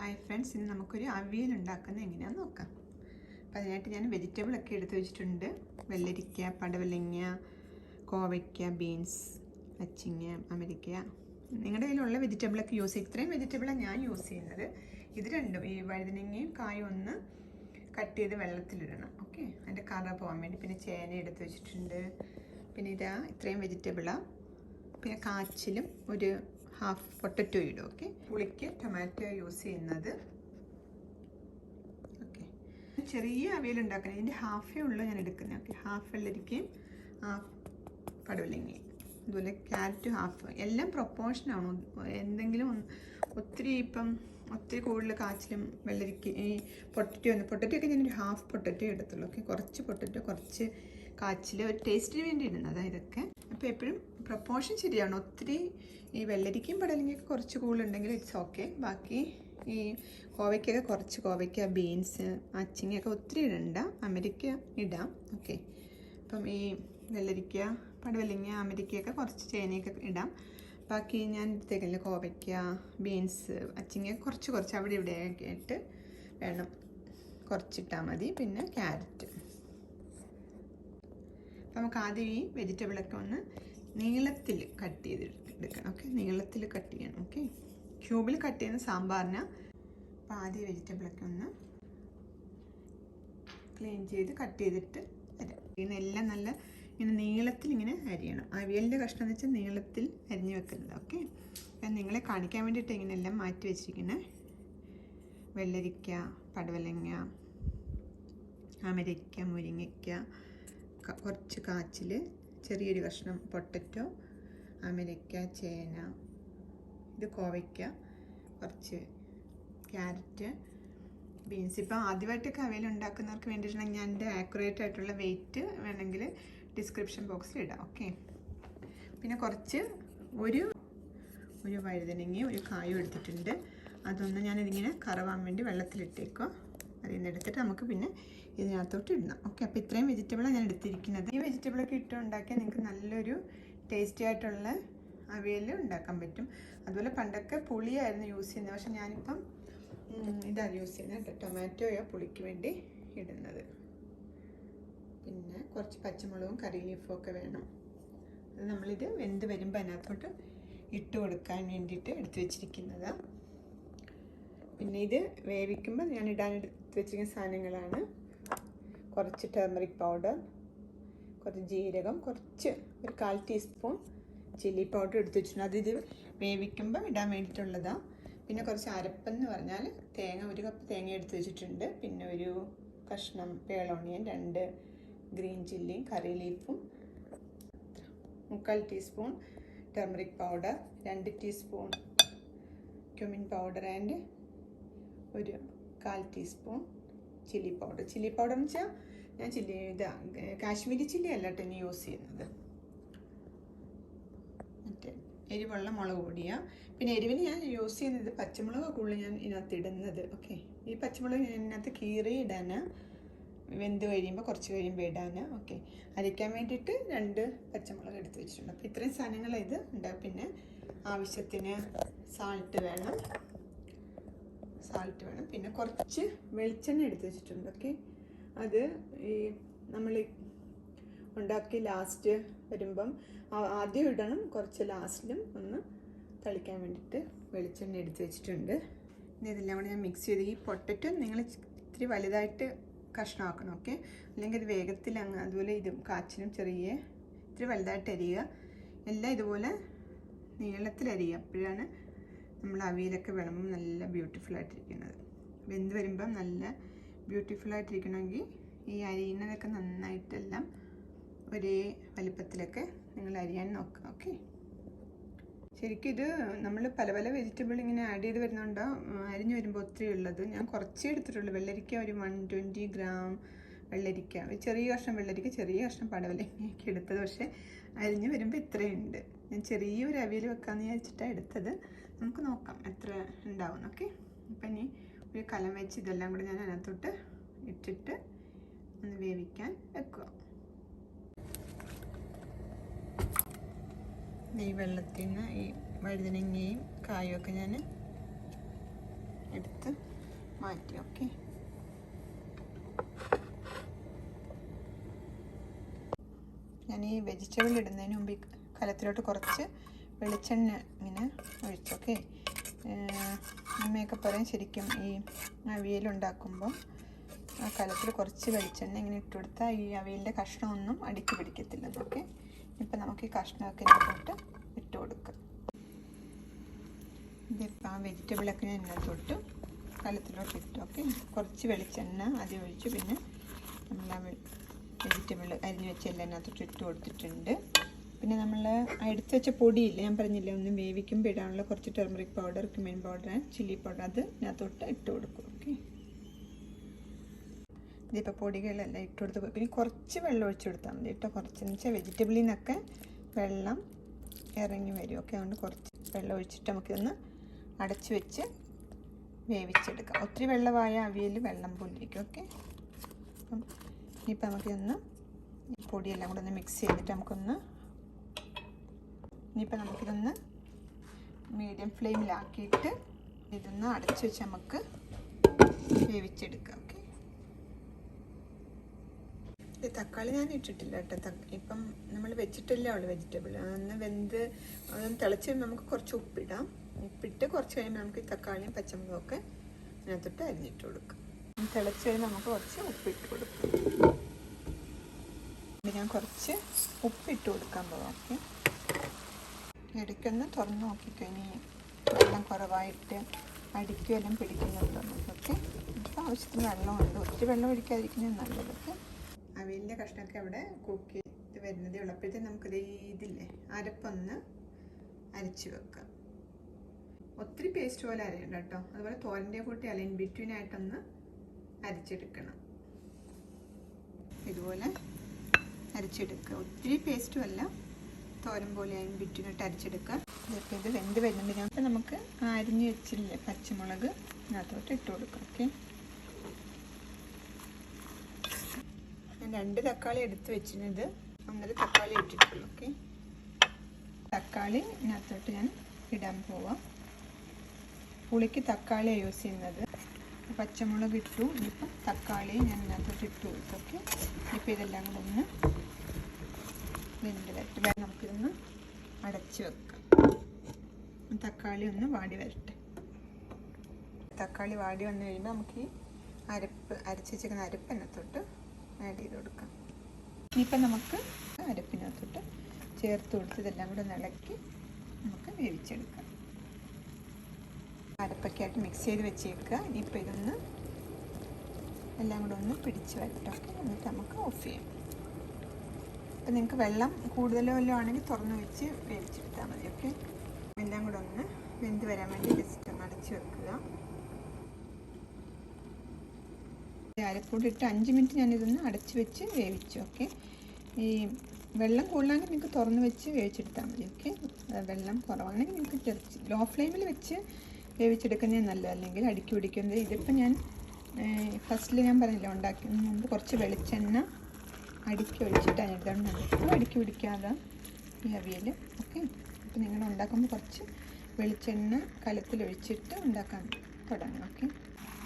Hi friends, ഇന്ന് നമുക്കൊരു അവിയൽ ഉണ്ടാക്കുന്നത് എങ്ങനെയാണെന്ന് നോക്കാം. അപ്പോൾ അതിനായിട്ട് ഞാൻ വെജിറ്റബിളൊക്കെ എടുത്ത് വെച്ചിട്ടുണ്ട്. വെള്ളരിക്ക, പടവലങ്ങ, കോവയ്ക്ക, ബീൻസ്, അച്ചിങ്ങ, അമരിക്ക. നിങ്ങളുടെ കയ്യിലുള്ള വെജിറ്റബിളൊക്കെ യൂസ് ചെയ്യും. ഇത്രയും വെജിറ്റബിളാണ് ഞാൻ യൂസ് ചെയ്യുന്നത്. ഇത് രണ്ടും, ഈ വഴുതനങ്ങയും കായും ഒന്ന് കട്ട് ചെയ്ത് വെള്ളത്തിലിടണം. ഓക്കെ, അതിൻ്റെ കറ പോകാൻ വേണ്ടി. പിന്നെ ചേന എടുത്ത് വെച്ചിട്ടുണ്ട്. പിന്നെ ഇതാ ഇത്രയും വെജിറ്റബിളാണ്. പിന്നെ കാച്ചിലും ഒരു ഹാഫ് പൊട്ടറ്റോ ഇടും. ഓക്കെ, പുളിക്ക് ടൊമാറ്റോ യൂസ് ചെയ്യുന്നത്. ഓക്കെ, ചെറിയ അവിയൽ ഉണ്ടാക്കണം. ഇതിൻ്റെ ഹാഫേ ഉള്ളൂ ഞാൻ എടുക്കുന്നത്. ഓക്കെ, ഹാഫ് വെള്ളരിക്കയും ഹാഫ് പടവലങ്ങയും, അതുപോലെ ക്യാരറ്റ് ഹാഫ്. എല്ലാം പ്രൊപ്പോർഷനാണ്. എന്തെങ്കിലും ഒത്തിരി ഒത്തിരി കൂടുതൽ കാച്ചിലും വെള്ളരിക്ക ഈ പൊട്ടറ്റോ ഒക്കെ ഞാനൊരു ഹാഫ് പൊട്ടറ്റോ എടുത്തുള്ളൂ. ഓക്കെ, കുറച്ച് പൊട്ടറ്റോ, കുറച്ച് കാച്ചിൽ, ഒരു ടേസ്റ്റിന് വേണ്ടി ഇടുന്നത് ഇതൊക്കെ. അപ്പോൾ എപ്പോഴും പ്രൊപ്പോർഷൻ ശരിയാണ്. ഒത്തിരി ഈ വെള്ളരിക്കയും പടവലങ്ങയൊക്കെ കുറച്ച് കൂടുതലുണ്ടെങ്കിൽ ഇറ്റ്സ് ഓക്കെ. ബാക്കി ഈ കോവയ്ക്കൊക്കെ കുറച്ച് കോവയ്ക്ക, ബീൻസ്, അച്ചിങ്ങയൊക്കെ ഒത്തിരി ഇടണ്ട. അമരിക്ക ഇടാം. ഓക്കെ, അപ്പം ഈ വെള്ളരിക്ക, പടവലങ്ങ, അമരിക്കയൊക്കെ കുറച്ച് ചേനയൊക്കെ ഇടാം. ബാക്കി ഞാൻ എടുത്തേക്കില്ല, കോവയ്ക്ക, ബീൻസ്, അച്ചിങ്ങ കുറച്ച് അവിടെ ഇവിടെയൊക്കെ ആയിട്ട് വേണം, കുറച്ചിട്ടാൽ മതി. പിന്നെ ക്യാരറ്റ്. അപ്പം നമുക്ക് ആദ്യം ഈ വെജിറ്റബിളൊക്കെ ഒന്ന് നീളത്തിൽ കട്ട് ചെയ്തെടുക്കണം. ഓക്കെ, നീളത്തിൽ കട്ട് ചെയ്യണം. ഓക്കെ, ക്യൂബിൽ കട്ട് ചെയ്യുന്ന സാമ്പാറിന്. അപ്പോൾ ആദ്യം വെജിറ്റബിളൊക്കെ ഒന്ന് ക്ലീൻ ചെയ്ത് കട്ട് ചെയ്തിട്ട് തരാം. എല്ലാം നല്ല ഇങ്ങനെ നീളത്തിൽ ഇങ്ങനെ അരിയണം. അവിയലിൻ്റെ കഷ്ണം എന്ന് വെച്ചാൽ നീളത്തിൽ അരിഞ്ഞ് വെക്കുന്നത്. ഓക്കെ, ഞാൻ നിങ്ങളെ കാണിക്കാൻ വേണ്ടിയിട്ട് ഇങ്ങനെ എല്ലാം മാറ്റി വെച്ചിരിക്കുന്നത്. വെള്ളരിക്ക, പടവലങ്ങ, അമരിക്ക, മുരിങ്ങയ്ക്ക, കുറച്ച് കാച്ചിൽ, ചെറിയൊരു കഷ്ണം പൊട്ടറ്റോ, അമരിക്ക, ചേന, ഇത് കോവയ്ക്ക, കുറച്ച് ക്യാരറ്റ്, ബീൻസ്. ഇപ്പോൾ ആദ്യമായിട്ടൊക്കെ അവിയൽ ഉണ്ടാക്കുന്നവർക്ക് വേണ്ടിയിട്ടുണ്ടെങ്കിൽ ഞാൻ എൻ്റെ ആക്യുറേറ്റ് ആയിട്ടുള്ള വെയിറ്റ് വേണമെങ്കിൽ ഡിസ്ക്രിപ്ഷൻ ബോക്സിൽ ഇടാം. ഓക്കെ, പിന്നെ കുറച്ച് ഒരു വഴുതനങ്ങയും ഒരു കായും എടുത്തിട്ടുണ്ട്. അതൊന്ന് ഞാനിതിങ്ങനെ കറവാൻ വേണ്ടി വെള്ളത്തിലിട്ടേക്കുക. അതിൽ നിന്ന് എടുത്തിട്ട് നമുക്ക് പിന്നെ ഇതിനകത്തോട്ട് ഇടണം. ഓക്കെ, അപ്പോൾ ഇത്രയും വെജിറ്റബിളാണ് ഞാൻ എടുത്തിരിക്കുന്നത്. ഈ വെജിറ്റബിളൊക്കെ ഇട്ട് ഉണ്ടാക്കിയാൽ നിങ്ങൾക്ക് നല്ലൊരു ടേസ്റ്റി ആയിട്ടുള്ള അവിയൽ ഉണ്ടാക്കാൻ പറ്റും. അതുപോലെ പണ്ടൊക്കെ പുളിയായിരുന്നു യൂസ് ചെയ്യുന്നത്. പക്ഷെ ഞാനിപ്പം ഇതാണ് യൂസ് ചെയ്യുന്നത് കേട്ടോ, ടൊമാറ്റോയോ പുളിക്ക് വേണ്ടി ഇടുന്നത്. പിന്നെ കുറച്ച് പച്ചമുളകും കറി ലീഫും ഒക്കെ വേണം. അത് നമ്മളിത് വെന്ത് വരുമ്പോൾ അതിനകത്തോട്ട് ഇട്ട് കൊടുക്കാൻ വേണ്ടിയിട്ട് എടുത്ത് വെച്ചിരിക്കുന്നതാണ്. പിന്നെ ഇത് വേവിക്കുമ്പോൾ ഞാൻ എടുത്ത് വെച്ചിരിക്കുന്ന സാധനങ്ങളാണ്. കുറച്ച് ടർമറിക് പൗഡർ, കുറച്ച് ജീരകം, ഒരു 1/4 ടീസ്പൂൺ ചില്ലി പൗഡർ എടുത്ത് വെച്ചിട്ടുണ്ട്. അതിത് വേവിക്കുമ്പോൾ ഇടാൻ വേണ്ടിയിട്ടുള്ളതാണ്. പിന്നെ കുറച്ച് അരപ്പെന്ന് പറഞ്ഞാൽ ഒരു കപ്പ് തേങ്ങ എടുത്ത് വെച്ചിട്ടുണ്ട്. പിന്നെ ഒരു കഷ്ണം പേളോണിയൻ, 2 ഗ്രീൻ ചില്ലിയും കറി ലീഫും, 3/4 teaspoon turmeric powder, 2 teaspoon cumin powder and ഒരു 1/4 ടീസ്പൂൺ ചില്ലി പൗഡർ എന്ന് വെച്ചാൽ ഞാൻ കാശ്മീരി ചില്ലി അല്ല കേട്ടോ ഇനി യൂസ് ചെയ്യുന്നത്, മറ്റേ എരിവുള്ള മുളക് പൊടിയാണ്. പിന്നെ എരിവിന് ഞാൻ യൂസ് ചെയ്യുന്നത് പച്ചമുളക് കൂടുതൽ ഞാൻ ഇതിനകത്ത് ഇടുന്നത്. ഓക്കെ, ഈ പച്ചമുളക് ഞാൻ ഇതിനകത്ത് കീറി ഇടാനാണ്, വെന്ത് കഴിയുമ്പോൾ കുറച്ച് കഴിയുമ്പോൾ ഇടാനാണ്. ഓക്കെ, അരയ്ക്കാൻ വേണ്ടിയിട്ട് 2 പച്ചമുളക് എടുത്ത് വെച്ചിട്ടുണ്ട്. അപ്പോൾ ഇത്രയും സാധനങ്ങൾ ഇത് ഉണ്ട്. പിന്നെ ആവശ്യത്തിന് സാൾട്ട് വേണം. പിന്നെ കുറച്ച് വെളിച്ചെണ്ണ എടുത്ത് വെച്ചിട്ടുണ്ട്. ഓക്കെ, അത് ഈ നമ്മൾ ഉണ്ടാക്കി ലാസ്റ്റ് വരുമ്പം ആദ്യം ഇടണം, കുറച്ച് ലാസ്റ്റിലും ഒന്ന് തളിക്കാൻ വേണ്ടിയിട്ട് വെളിച്ചെണ്ണ എടുത്ത് വെച്ചിട്ടുണ്ട്. പിന്നെ ഇതെല്ലാം കൂടെ ഞാൻ മിക്സ് ചെയ്ത്, ഈ പൊട്ടറ്റോ നിങ്ങൾ ഇത്തിരി വലുതായിട്ട് കഷ്ണമാക്കണം. ഓക്കെ, അല്ലെങ്കിൽ അത് വേഗത്തിൽ അതുപോലെ ഇതും കാച്ചിലും ഇത്തിരി വലുതായിട്ട് അരിയുക. എല്ലാം ഇതുപോലെ നീളത്തിൽ അരിയുക. അപ്പോഴാണ് നമ്മൾ അവിയലൊക്കെ വിളമ്പും നല്ല ബ്യൂട്ടിഫുള്ളായിട്ടിരിക്കുന്നത്. വെന്ത് വരുമ്പം നല്ല ബ്യൂട്ടിഫുള്ളായിട്ടിരിക്കണമെങ്കിൽ ഈ അരിയുന്നതൊക്കെ നന്നായിട്ടെല്ലാം ഒരേ വലിപ്പത്തിലൊക്കെ നിങ്ങൾ അരിയാൻ നോക്കുക. ഓക്കെ, ശരിക്കും ഇത് നമ്മൾ പല വെജിറ്റബിൾ ഇങ്ങനെ ആഡ് ചെയ്ത് വരുന്നുണ്ടോ അരിഞ്ഞു വരുമ്പോൾ ഒത്തിരി ഉള്ളത്. ഞാൻ കുറച്ചേ എടുത്തിട്ടുള്ളൂ. വെള്ളരിക്ക ഒരു 120 ഗ്രാം വെള്ളരിക്ക, ചെറിയ കഷ്ണം വെള്ളരിക്ക, ചെറിയ കഷ്ണം പടവലങ്ങയൊക്കെ എടുത്തത്. പക്ഷേ അരിഞ്ഞു വരുമ്പോൾ ഇത്രയുണ്ട്. ഞാൻ ചെറിയൊരു അവിയൽ വെക്കാമെന്ന് വിചാരിച്ചിട്ടാണ് എടുത്തത്. നമുക്ക് നോക്കാം എത്ര ഉണ്ടാവും. ഓക്കെ, അപ്പം ഇനി ഒരു കലം വെച്ച് ഇതെല്ലാം കൂടി ഞാൻ അതിനകത്തോട്ട് ഇട്ടിട്ട് ഒന്ന് വേവിക്കാൻ വെക്കുക. ഈ വെള്ളത്തിൽ നിന്ന് ഈ വഴുതനങ്ങയും കായും ഒക്കെ ഞാൻ എടുത്ത് മാറ്റി. ഓക്കെ, ഞാൻ ഈ വെജിറ്റബിൾ ഇടുന്നതിന് മുമ്പ് കലത്തിലോട്ട് കുറച്ച് വെളിച്ചെണ്ണ ഇങ്ങനെ ഒഴിച്ചു. ഓക്കെ, അമ്മയൊക്കെ പറയാൻ ശരിക്കും ഈ അവിയലുണ്ടാക്കുമ്പോൾ ആ കലത്തിൽ കുറച്ച് വെളിച്ചെണ്ണ ഇങ്ങനെ ഇട്ട് കൊടുത്താൽ ഈ അവിയലിൻ്റെ കഷ്ണമൊന്നും അടുക്കി പിടിക്കത്തില്ലെന്ന്. ഓക്കെ, ഇപ്പം നമുക്ക് ഈ കഷ്ണമൊക്കെ ഇതിനകത്തോട്ട് ഇട്ട് കൊടുക്കാം. ഇതിപ്പോൾ ആ വെജിറ്റബിളൊക്കെ ഞാൻ ഇതിനകത്തോട്ട് കലത്തിലോട്ട് ഇട്ടു. ഓക്കെ, കുറച്ച് വെളിച്ചെണ്ണ ആദ്യം ഒഴിച്ചു, പിന്നെ നമ്മൾ ആ വെജിറ്റബിൾ അരിഞ്ഞ് വെച്ച് എല്ലാം ഇതിനകത്തോട്ട് ഇട്ട് കൊടുത്തിട്ടുണ്ട്. പിന്നെ നമ്മൾ എടുത്ത് വെച്ച പൊടിയില്ലേ, ഞാൻ പറഞ്ഞില്ലേ ഒന്ന് വേവിക്കുമ്പോൾ ഇടാനുള്ള കുറച്ച് turmeric powder, cumin powder, chilli powder, അത് ഇതിനകത്തോട്ട് ഇട്ട് കൊടുക്കും. ഓക്കെ, ഇതിപ്പോൾ പൊടികളെല്ലാം ഇട്ട് കൊടുത്ത് പിന്നെ കുറച്ച് വെള്ളം ഒഴിച്ചു കൊടുത്താൽ മതി കേട്ടോ. കുറച്ചെന്ന് വെച്ചാൽ വെജിറ്റബിളിൽ നിന്നൊക്കെ വെള്ളം ഇറങ്ങി വരും. ഓക്കെ, അതുകൊണ്ട് കുറച്ച് വെള്ളം ഒഴിച്ചിട്ട് നമുക്കിതൊന്ന് അടച്ച് വെച്ച് വേവിച്ചെടുക്കാം. ഒത്തിരി വെള്ളമായ അവിയൽ വെള്ളം പോലിരിക്കും. ഓക്കെ, അപ്പം ഇനിയിപ്പോൾ നമുക്കിതൊന്ന് ഈ പൊടിയെല്ലാം കൂടെ ഒന്ന് മിക്സ് ചെയ്തിട്ട് നമുക്കിതൊന്ന് മീഡിയം ഫ്ലെയിമിലാക്കിയിട്ട് ഇതൊന്ന് അടച്ച് വെച്ച് നമുക്ക് വേവിച്ചെടുക്കാം. ഓക്കെ, ഈ തക്കാളി ഞാൻ ഇട്ടിട്ടില്ല കേട്ടോ. ഇപ്പം നമ്മൾ വെച്ചിട്ടില്ല ഉള്ളു വെജിറ്റബിൾ. അതൊന്ന് വെന്ത് അതൊന്ന് തിളച്ച് കഴിയുമ്പോൾ നമുക്ക് കുറച്ച് ഉപ്പിടാം. ഉപ്പിട്ട് കുറച്ച് കഴിയുമ്പോൾ നമുക്ക് ഈ തക്കാളിയും പച്ചമുളകും ഒക്കെ അതിനകത്തിട്ട് അരിഞ്ഞിട്ട് കൊടുക്കാം. തിളച്ച് കഴിയുമ്പോൾ നമുക്ക് കുറച്ച് ഉപ്പിട്ട് കൊടുക്കാം. ഞാൻ കുറച്ച് ഉപ്പിട്ട് കൊടുക്കാൻ പോകാം. ഓക്കെ, ഇടയ്ക്കൊന്ന് തുറന്ന് നോക്കിക്കഴിഞ്ഞ് വെള്ളം കുറവായിട്ട് അടിക്കും എല്ലാം പിടിക്കുന്നുണ്ടോ നമുക്കൊക്കെ. ഇപ്പോൾ ആവശ്യത്തിന് വെള്ളമുണ്ട്, ഒത്തിരി വെള്ളം ഒഴിക്കാതിരിക്കുന്നത് നല്ലതൊക്കെ. അവിയലിൻ്റെ കഷ്ണമൊക്കെ അവിടെ കുക്ക് ചെയ്ത് വരുന്നതേ ഉള്ളൂ. അപ്പോഴത്തേക്കും നമുക്കിത് ഇതില്ലേ അരപ്പൊന്ന് അരച്ച് വെക്കാം. ഒത്തിരി പേസ്റ്റ് പോലെ അരയണ്ട കേട്ടോ. അതുപോലെ തോരൻ്റെ കൂട്ടി അല്ല, ഇൻ ബിറ്റ്വീൻ ആയിട്ടൊന്ന് അരച്ചെടുക്കണം. ഇതുപോലെ അരച്ചെടുക്കുക. ഒത്തിരി പേസ്റ്റും അല്ല, തോരൻ പോലെ ഇൻ ബിറ്റ്വീൻ ആയിട്ട് അരച്ചെടുക്കുക. ഇതൊക്കെ ഇത് വെന്ത് വരുന്നുണ്ട്. അപ്പം നമുക്ക് അരിഞ്ഞ് വെച്ചില്ലേ പച്ചമുളക് അതിനകത്തോട്ട് ഇട്ട് കൊടുക്കാം. ഓക്കെ, ഞാൻ 2 തക്കാളി എടുത്ത് വെച്ചിരുന്നത് 1.5 തക്കാളി ഇട്ടിട്ടുള്ളൂ. ഓക്കെ, തക്കാളി ഇതിനകത്തോട്ട് ഞാൻ ഇടാൻ പോവാം. പുളിക്ക് തക്കാളിയാണ് യൂസ് ചെയ്യുന്നത്. പച്ചമുളക് ഇട്ടു, ഇനിയിപ്പം തക്കാളി ഞാൻ ഇതിനകത്തോട്ട് ഇട്ട് കൊടുത്തു. ഓക്കെ, ഇപ്പോൾ ഇതെല്ലാം കൂടെ ഒന്ന് വെന്ത് വരട്ടെ. നമുക്കിതൊന്ന് അടച്ച് വെക്കാം. തക്കാളി ഒന്ന് വാടി വരട്ടെ. തക്കാളി വാടി വന്നു കഴിയുമ്പോൾ നമുക്ക് ഈ അരച്ച് വെച്ചിരിക്കുന്ന അരപ്പ് അതിനകത്തോട്ട് ആഡ് ചെയ്ത് കൊടുക്കാം. ഇനിയിപ്പം നമുക്ക് അരപ്പിനകത്തോട്ട് ചേർത്ത് കൊടുത്ത് ഇതെല്ലാം കൂടെ ഇളക്കി നമുക്ക് വേവിച്ചെടുക്കാം. അരപ്പൊക്കെ ആയിട്ട് മിക്സ് ചെയ്ത് വെച്ചേക്കുക. ഇനിയിപ്പോൾ ഇതൊന്ന് എല്ലാം കൂടെ ഒന്ന് പിടിച്ച് വരട്ടെ. എന്നിട്ട് നമുക്ക് ഓഫ് ചെയ്യാം. അപ്പം നിങ്ങൾക്ക് വെള്ളം കൂടുതലോ വല്ലതും ആണെങ്കിൽ തുറന്ന് വെച്ച് വേവിച്ചെടുത്താൽ മതി. ഓക്കെ, എല്ലാം കൂടെ ഒന്ന് വെന്ത് വരാൻ വേണ്ടി ജസ്റ്റ് ഒന്ന് അടച്ച് വെക്കുക. അരപ്പൊടി ഇട്ട് 5 മിനിറ്റ് ഞാനിതൊന്ന് അടച്ച് വെച്ച് വേവിച്ചു. ഓക്കെ, ഈ വെള്ളം കൂടുതലാണെങ്കിൽ നിങ്ങൾക്ക് തുറന്ന് വെച്ച് വേവിച്ചെടുത്താൽ മതി. ഓക്കെ, വെള്ളം കുറവാണെങ്കിൽ നിങ്ങൾക്ക് ലോ ഫ്ലെയിമിൽ വെച്ച് വേവിച്ചെടുക്കുന്നത് നല്ലത്, അല്ലെങ്കിൽ അടുക്കി പിടിക്കുന്നത്. ഇതിപ്പോൾ ഞാൻ ഫസ്റ്റിൽ ഞാൻ പറഞ്ഞില്ല ഉണ്ടാക്കുന്ന മുമ്പ് കുറച്ച് വെളിച്ചെണ്ണ അടുക്കി ഒഴിച്ചിട്ട് അതിനെടുത്താണ് നമുക്ക് അടുക്കി പിടിക്കാതെ ഈ അവിയൽ. ഓക്കെ, അപ്പോൾ നിങ്ങൾ ഉണ്ടാക്കുമ്പോൾ കുറച്ച് വെളിച്ചെണ്ണ കലത്തിൽ ഒഴിച്ചിട്ട് ഉണ്ടാക്കാൻ തുടങ്ങും. ഓക്കെ,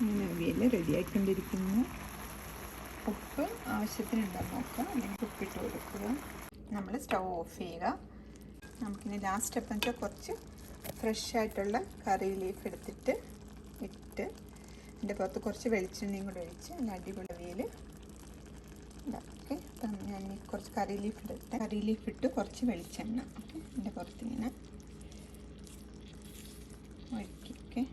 ഇങ്ങനെ അവിയൽ റെഡിയായിക്കൊണ്ടിരിക്കുന്നു. ഉപ്പ് ആവശ്യത്തിനുണ്ടാകും നോക്കുക, അല്ലെങ്കിൽ ഉപ്പിട്ട് കൊടുക്കുക. നമ്മൾ സ്റ്റൗ ഓഫ് ചെയ്യുക. നമുക്കിനി ലാസ്റ്റ് സ്റ്റെപ്പ് എന്ന് വെച്ചാൽ കുറച്ച് ഫ്രഷ് ആയിട്ടുള്ള കറി ലീഫ് എടുത്തിട്ട് ഇട്ട് അതിൻ്റെ പുറത്ത് കുറച്ച് വെളിച്ചെണ്ണയും കൂടെ ഒഴിച്ച് നല്ല അടിപൊളി അവിയൽ ഇതാക്കാം. ഓക്കെ, അപ്പം ഞാൻ കുറച്ച് കറി ലീഫ് ഇട്ട് കുറച്ച് വെളിച്ചെണ്ണ ഓക്കെ അതിൻ്റെ പുറത്തിങ്ങനെ ഒഴിക്കും. ഓക്കെ,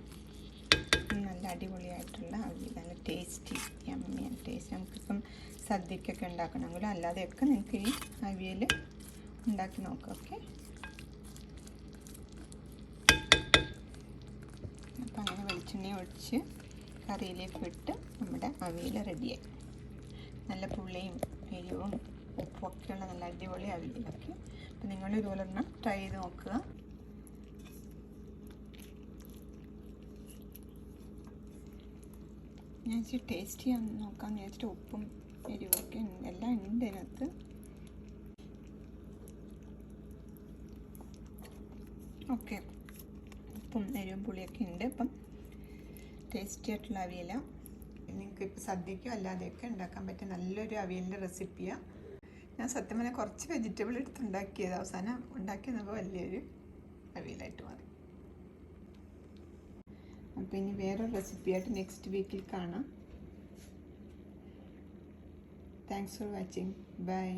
നല്ല അടിപൊളിയായിട്ടുള്ള അവിയൽ, നല്ല ടേസ്റ്റി യമ്മിയാണ് ടേസ്റ്റ്. നമുക്കിപ്പം സദ്യക്കൊക്കെ ഉണ്ടാക്കണമെങ്കിലും അല്ലാതെയൊക്കെ നിങ്ങൾക്ക് ഈ അവിയൽ ഉണ്ടാക്കി നോക്കാം. ഓക്കെ, അപ്പം അങ്ങനെ വെളിച്ചെണ്ണ ഒഴിച്ച് കറി ലീഫ് ഇട്ട് നമ്മുടെ അവിയൽ റെഡിയായി. നല്ല പുളിയും എരിവും ഉപ്പൊക്കെയുള്ള നല്ല അടിപൊളി അവിയലൊക്കെ. അപ്പം നിങ്ങൾ ഇതുപോലെ ഒന്ന് ട്രൈ ചെയ്ത് നോക്കുക. ഞാൻ ഇച്ചിരി ടേസ്റ്റ് ചെയ്യാൻ നോക്കാമെന്ന് വിചാരിച്ചിട്ട് ഉപ്പും എരിവൊക്കെ എല്ലാം ഉണ്ട് ഇതിനകത്ത്. ഓക്കെ, ഉപ്പും എരിവും പുളിയൊക്കെ ഉണ്ട്. അപ്പം ടേസ്റ്റി ആയിട്ടുള്ള അവിയല. നിങ്ങൾക്ക് ഇപ്പോൾ സദ്യക്കോ അല്ലാതെയൊക്കെ ഉണ്ടാക്കാൻ പറ്റിയ നല്ലൊരു അവിയലിൻ്റെ റെസിപ്പിയാണ്. ഞാൻ സത്യം പറഞ്ഞാൽ കുറച്ച് വെജിറ്റബിൾ എടുത്ത് ഉണ്ടാക്കിയത്, അവസാനം ഉണ്ടാക്കിയപ്പോൾ വലിയൊരു അവിയലായിട്ട് മാറി. അപ്പോൾ ഇനി വേറൊരു റെസിപ്പിയായിട്ട് നെക്സ്റ്റ് വീക്കിൽ കാണാം. Thanks for watching. ബൈ.